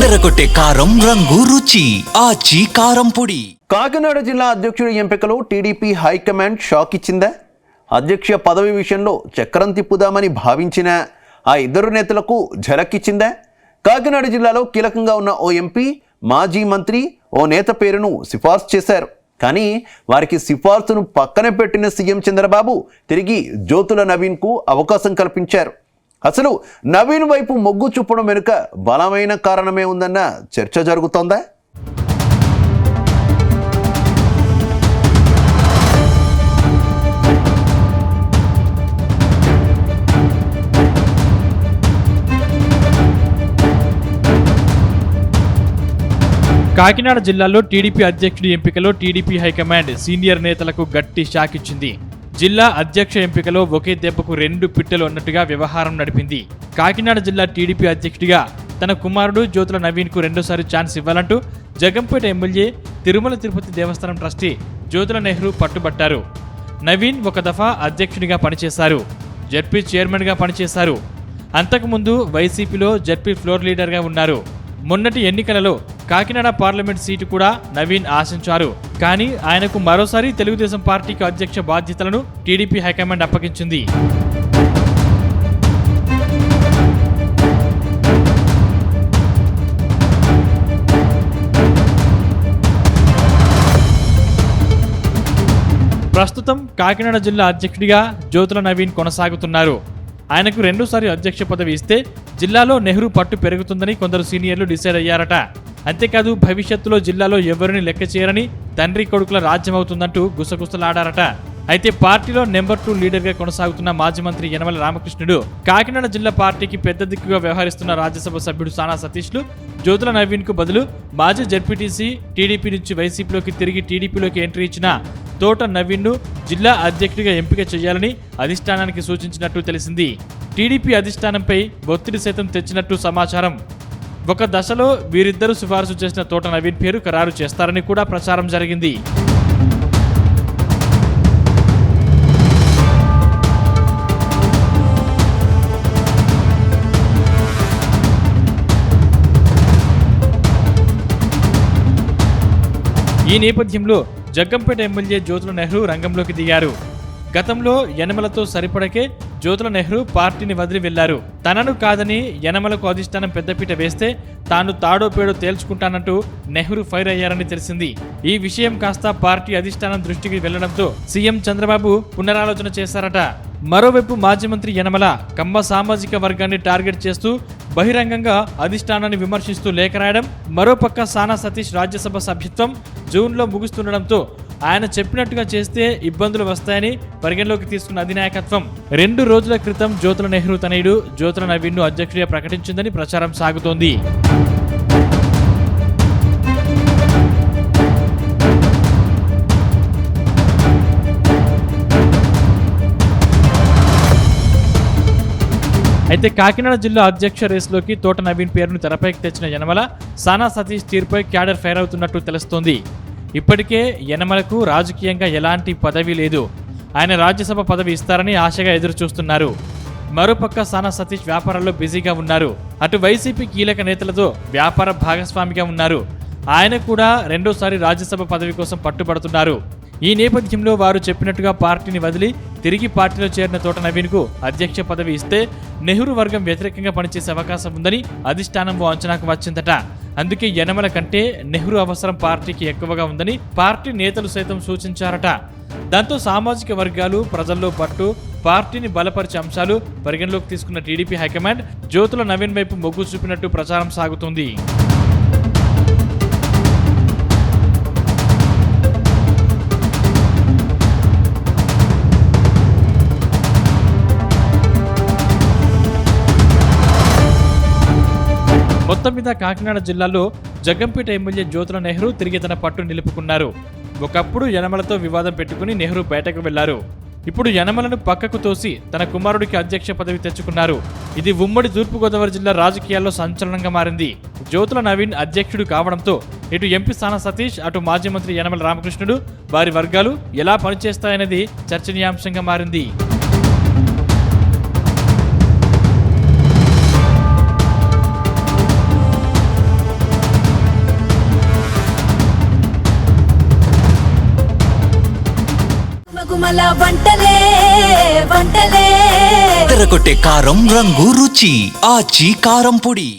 అదరగొట్టే కారం రంగు రుచి ఆచి కారం పొడి. కాకినాడ జిల్లా అధ్యక్షుడి ఎంపికలో టీడీపీ హైకమాండ్ షాక్ ఇచ్చిందా? అధ్యక్ష పదవి విషయంలో చక్రం తిప్పుదామని భావించిన ఆ ఇద్దరు నేతలకు ఝలక్కిచ్చిందా? కాకినాడ జిల్లాలో కీలకంగా ఉన్న ఓ ఎంపీ, మాజీ మంత్రి ఓ నేత పేరును సిఫార్సు చేశారు. కానీ వారికి సిఫార్సును పక్కన పెట్టిన సీఎం చంద్రబాబు తిరిగి జ్యోతుల నవీన్కు అవకాశం కల్పించారు. అసలు నవీన్ వైపు మొగ్గు చూపడం వెనుక బలమైన కారణమే ఉందన్న చర్చ జరుగుతోందా? కాకినాడ జిల్లాలో టీడీపీ అధ్యక్షుడి ఎంపికలో టీడీపీ హైకమాండ్ సీనియర్ నేతలకు గట్టి షాక్ ఇచ్చింది. జిల్లా అధ్యక్ష ఎంపికలో ఒకే దెబ్బకు 2 పిట్టలు అన్నట్టుగా వ్యవహారం నడిపింది. కాకినాడ జిల్లా టీడీపీ అధ్యక్షుడిగా తన కుమారుడు జ్యోతుల నవీన్కు రెండోసారి ఛాన్స్ ఇవ్వాలంటూ జగంపేట ఎమ్మెల్యే, తిరుమల తిరుపతి దేవస్థానం ట్రస్టీ జ్యోతుల నెహ్రూ పట్టుబట్టారు. నవీన్ ఒక దఫా అధ్యక్షుడిగా పనిచేశారు, జడ్పీ చైర్మన్గా పనిచేశారు. అంతకుముందు వైసీపీలో జడ్పీ ఫ్లోర్ లీడర్గా ఉన్నారు. మొన్నటి ఎన్నికలలో కాకినాడ పార్లమెంట్ సీటు కూడా నవీన్ ఆశించారు. కానీ ఆయనకు మరోసారి తెలుగుదేశం పార్టీకి అధ్యక్ష బాధ్యతలను టీడీపీ హైకమాండ్ అప్పగించింది. ప్రస్తుతం కాకినాడ జిల్లా అధ్యక్షుడిగా జ్యోతుల నవీన్ కొనసాగుతున్నారు. ఆయనకు రెండోసారి అధ్యక్ష పదవి ఇస్తే జిల్లాలో నెహ్రూ పట్టు పెరుగుతుందని కొందరు సీనియర్లు డిసైడ్ అయ్యారట. అంతేకాదు భవిష్యత్తులో జిల్లాలో ఎవరిని లెక్క చేయరని, తండ్రి కొడుకుల రాజ్యం అవుతుందంటూ గుసగుసలాడారట. అయితే పార్టీలో నెంబర్ 2 లీడర్గా కొనసాగుతున్న మాజీ మంత్రి యనమల రామకృష్ణుడు, కాకినాడ జిల్లా పార్టీకి పెద్ద దిక్కుగా వ్యవహరిస్తున్న రాజ్యసభ సభ్యుడు సానా సతీష్లు జ్యోతుల నవీన్కు బదులు మాజీ జడ్పీటీసీ, టీడీపీ నుంచి వైసీపీలోకి తిరిగి టీడీపీలోకి ఎంట్రీ ఇచ్చిన తోట నవీన్ను జిల్లా అధ్యక్షుడిగా ఎంపిక చేయాలని అధిష్టానానికి సూచించినట్టు తెలిసింది. టీడీపీ అధిష్టానంపై ఒత్తిడి సైతం తెచ్చినట్టు సమాచారం. ఒక దశలో వీరిద్దరూ సిఫారసు చేసిన తోట నవీన్ పేరు ఖరారు చేస్తారని కూడా ప్రచారం జరిగింది. ఈ నేపథ్యంలో జగ్గంపేట ఎమ్మెల్యే జ్యోతుల నెహ్రూ రంగంలోకి దిగారు. గతంలో యనమలతో సరిపడకే జ్యోతుల నెహ్రూ పార్టీని వదిలి వెళ్లారు. తనను కాదని యనమలకు అధిష్టానం పెద్దపీట వేస్తే తాను తాడో పేడో తేల్చుకుంటానంటూ నెహ్రూ ఫైర్ అయ్యారని తెలిసింది. ఈ విషయం కాస్త పార్టీ అధిష్టానం దృష్టికి వెళ్లడంతో సీఎం చంద్రబాబు పునరాలోచన చేశారట. మరోవైపు మాజీ మంత్రి యనమల కమ్మ సామాజిక వర్గాన్ని టార్గెట్ చేస్తూ బహిరంగంగా అధిష్టానాన్ని విమర్శిస్తూ లేఖ రాయడం, మరోపక్క సానా సతీష్ రాజ్యసభ సభ్యత్వం జూన్లో ముగుస్తుండడంతో ఆయన చెప్పినట్టుగా చేస్తే ఇబ్బందులు వస్తాయని పరిగణలోకి తీసుకున్న అధినాయకత్వం 2 రోజుల క్రితం జ్యోతుల నెహ్రూ తనయుడు జ్యోతుల నవీన్ను అధ్యక్షుడిగా ప్రకటించిందని ప్రచారం సాగుతోంది. అయితే కాకినాడ జిల్లా అధ్యక్ష రేసులోకి తోట నవీన్ పేరును తెరపైకి తెచ్చిన యనమల, సానా సతీష్ తీరుపై క్యాడర్ ఫైర్ అవుతున్నట్టు తెలుస్తోంది. ఇప్పటికే యనమలకు రాజకీయంగా ఎలాంటి పదవి లేదు. ఆయన రాజ్యసభ పదవి ఇస్తారని ఆశగా ఎదురు చూస్తున్నారు. మరోపక్క సానా సతీష్ వ్యాపారాల్లో బిజీగా ఉన్నారు. అటు వైసీపీ కీలక నేతలతో వ్యాపార భాగస్వామిగా ఉన్నారు. ఆయన కూడా రెండోసారి రాజ్యసభ పదవి కోసం పట్టుబడుతున్నారు. ఈ నేపథ్యంలో వారు చెప్పినట్టుగా పార్టీని వదిలి తిరిగి పార్టీలో చేరిన తోట నవీన్కు అధ్యక్ష పదవి ఇస్తే నెహ్రూ వర్గం వ్యతిరేకంగా పనిచేసే అవకాశం ఉందని అధిష్టానం ఓ అంచనాకు వచ్చిందట. అందుకే యనమల కంటే నెహ్రూ అవసరం పార్టీకి ఎక్కువగా ఉందని పార్టీ నేతలు సైతం సూచించారట. దాంతో సామాజిక వర్గాలు, ప్రజల్లో పట్టు, పార్టీని బలపరిచే అంశాలు పరిగణలోకి తీసుకున్న టీడీపీ హైకమాండ్ జ్యోతుల నవీన్ వైపు మొగ్గు చూపినట్టు ప్రచారం సాగుతోంది. మొత్తం మీద కాకినాడ జిల్లాలో జగ్గంపేట ఎమ్మెల్యే జ్యోతుల నెహ్రూ తిరిగి తన పట్టు నిలుపుకున్నారు. ఒకప్పుడు యనమలతో వివాదం పెట్టుకుని నెహ్రూ బయటకు వెళ్లారు. ఇప్పుడు యనమలను పక్కకు తోసి తన కుమారుడికి అధ్యక్ష పదవి తెచ్చుకున్నారు. ఇది ఉమ్మడి తూర్పుగోదావరి జిల్లా రాజకీయాల్లో సంచలనంగా మారింది. జ్యోతుల నవీన్ అధ్యక్షుడు కావడంతో ఇటు ఎంపీ సానా సతీష్, అటు మాజీ మంత్రి యనమల రామకృష్ణుడు, వారి వర్గాలు ఎలా పనిచేస్తాయనేది చర్చనీయాంశంగా మారింది. గుమగుమల వంటలే వంటలే తెరకొట్టే కారం రంగు రుచి ఆచి కారం పొడి.